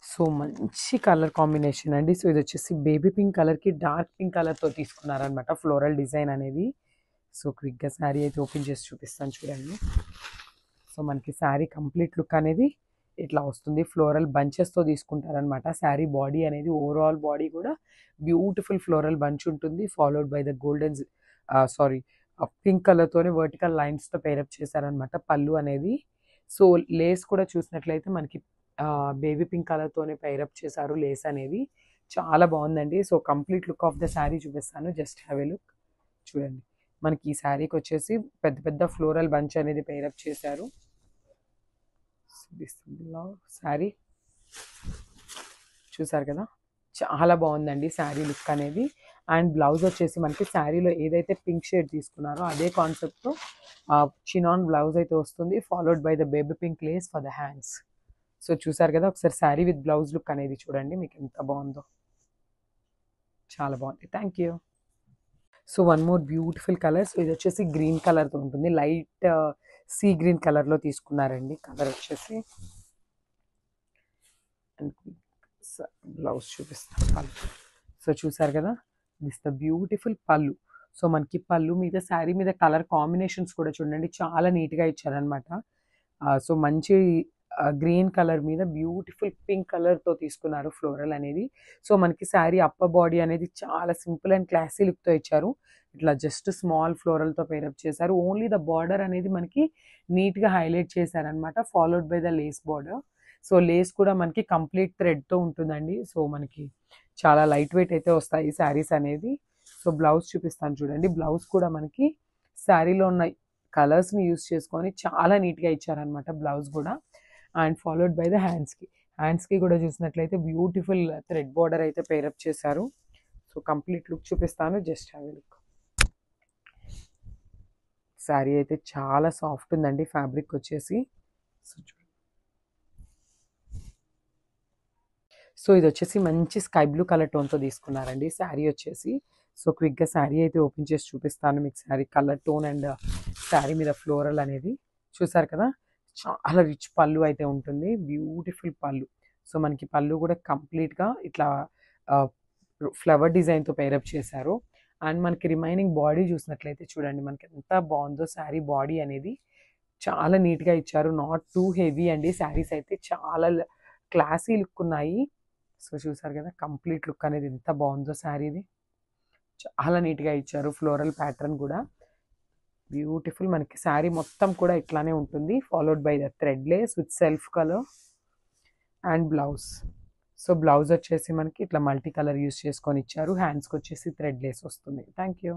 So మంచి colour combination అండి. So ఇది వచ్చేసి బేబీ పింక్ కలర్కి డార్క్ పింక్ కలర్తో తీసుకున్నారనమాట ఫ్లోరల్ డిజైన్ అనేది. సో క్విక్గా శారీ అయితే ఓపెన్ చేసి చూపిస్తాను చూడండి. సో మనకి శారీ కంప్లీట్ లుక్ అనేది ఇట్లా వస్తుంది. ఫ్లోరల్ బంచెస్తో తీసుకుంటారనమాట. శారీ బాడీ అనేది ఓవరాల్ బాడీ కూడా బ్యూటిఫుల్ ఫ్లోరల్ బంచ్ ఉంటుంది. Followed by the golden sari pink కలర్తోనే వర్టికల్ లైన్స్తో పేరప్ చేశారనమాట పళ్ళు అనేది. సో లేస్ కూడా చూసినట్లయితే మనకి బేబీ పింక్ కలర్తోనే పైరప్ చేశారు లేస్ అనేది. చాలా బాగుందండి. So complete look of the sari చూపిస్తాను. Just have a look. చూడండి మనకి ఈ శారీకి వచ్చేసి పెద్ద పెద్ద ఫ్లోరల్ బంచ్ అనేది పైరప్ చేశారు. శారీ చూసారు కదా, చాలా బాగుందండి శారీ లుక్ అనేది. అండ్ బ్లౌజ్ వచ్చేసి మనకి శారీలో ఏదైతే పింక్ షేడ్ తీసుకున్నారో అదే కాన్సెప్ట్తో చినాన్ బ్లౌజ్ అయితే వస్తుంది. Followed by the baby pink lace for the hands. So చూసారు కదా, ఒకసారి శారీ విత్ బ్లౌజ్ లుక్ అనేది చూడండి మీకు ఎంత బాగుందో. చాలా బాగుంది. Thank you. So one more beautiful colour. So ఇది వచ్చేసి గ్రీన్ కలర్తో ఉంటుంది. లైట్ సీ గ్రీన్ కలర్లో తీసుకున్నారండి కలర్ వచ్చేసి. బ్లౌజ్ చూపిస్తాను పళ్ళు. సో చూసారు కదా, దిస్ ద బ్యూటిఫుల్ పళ్ళు. సో మనకి పళ్ళు మీద శారీ మీద కలర్ కాంబినేషన్స్ కూడా చూడండి చాలా నీట్గా ఇచ్చారనమాట. సో మంచి గ్రీన్ కలర్ మీద బ్యూటిఫుల్ పింక్ కలర్తో తీసుకున్నారు ఫ్లోరల్ అనేది. సో మనకి శారీ అప్పర్ బాడీ అనేది చాలా సింపుల్ అండ్ క్లాసీ లుక్తో ఇచ్చారు. ఇట్లా జస్ట్ స్మాల్ ఫ్లోరల్తో పేరప్ చేశారు. ఓన్లీ ద బార్డర్ అనేది మనకి నీట్గా హైలైట్ చేశారనమాట. Followed by the lace border. So lace కూడా మనకి కంప్లీట్ థ్రెడ్తో ఉంటుందండి. సో మనకి చాలా లైట్ వెయిట్ అయితే వస్తాయి శారీస్ అనేది. సో బ్లౌజ్ చూపిస్తాను చూడండి. బ్లౌజ్ కూడా మనకి శారీలో ఉన్న కలర్స్ని యూస్ చేసుకొని చాలా నీట్గా ఇచ్చారనమాట బ్లౌజ్ కూడా. అండ్ ఫాలోడ్ బై ద హ్యాండ్స్కి కూడా చూసినట్లయితే బ్యూటిఫుల్ థ్రెడ్ బార్డర్ అయితే పేరప్ చేశారు. సో కంప్లీట్ లుక్ చూపిస్తాను. Just have a look. Sari అయితే చాలా సాఫ్ట్ ఉందండి ఫ్యాబ్రిక్ వచ్చేసి. సో ఇది వచ్చేసి మంచి స్కై బ్లూ కలర్ టోన్తో తీసుకున్నారండి శారీ వచ్చేసి. సో క్విక్గా శారీ అయితే ఓపెన్ చేసి చూపిస్తాను మీకు. Sari colour tone and sari మీద ఫ్లోరల్ అనేది చూసారు కదా, చాలా రిచ్ పళ్ళు అయితే ఉంటుంది. బ్యూటిఫుల్ పళ్ళు. సో మనకి పళ్ళు కూడా కంప్లీట్గా ఇట్లా ఫ్లవర్ డిజైన్తో పేరప్ చేశారు. అండ్ మనకి రిమైనింగ్ బాడీ చూసినట్లయితే చూడండి మనకి ఎంత బాగుందో శారీ బాడీ అనేది. చాలా నీట్గా ఇచ్చారు. నాట్ టూ హెవీ అండి. శారీస్ అయితే చాలా క్లాసీ లుక్ ఉన్నాయి. సో చూసారు కదా కంప్లీట్ లుక్ అనేది ఎంత బాగుందో శారీది. చాలా నీట్గా ఇచ్చారు. ఫ్లోరల్ ప్యాటర్న్ కూడా బ్యూటిఫుల్. మనకి శారీ మొత్తం కూడా ఇట్లానే ఉంటుంది. Followed by the thread Lay's with self colour and blouse. So blouse వచ్చేసి మనకి ఇట్లా మల్టీ కలర్ యూస్ చేసుకొని ఇచ్చారు. హ్యాండ్స్కి వచ్చేసి థ్రెడ్ లేస్ వస్తుంది. Thank you.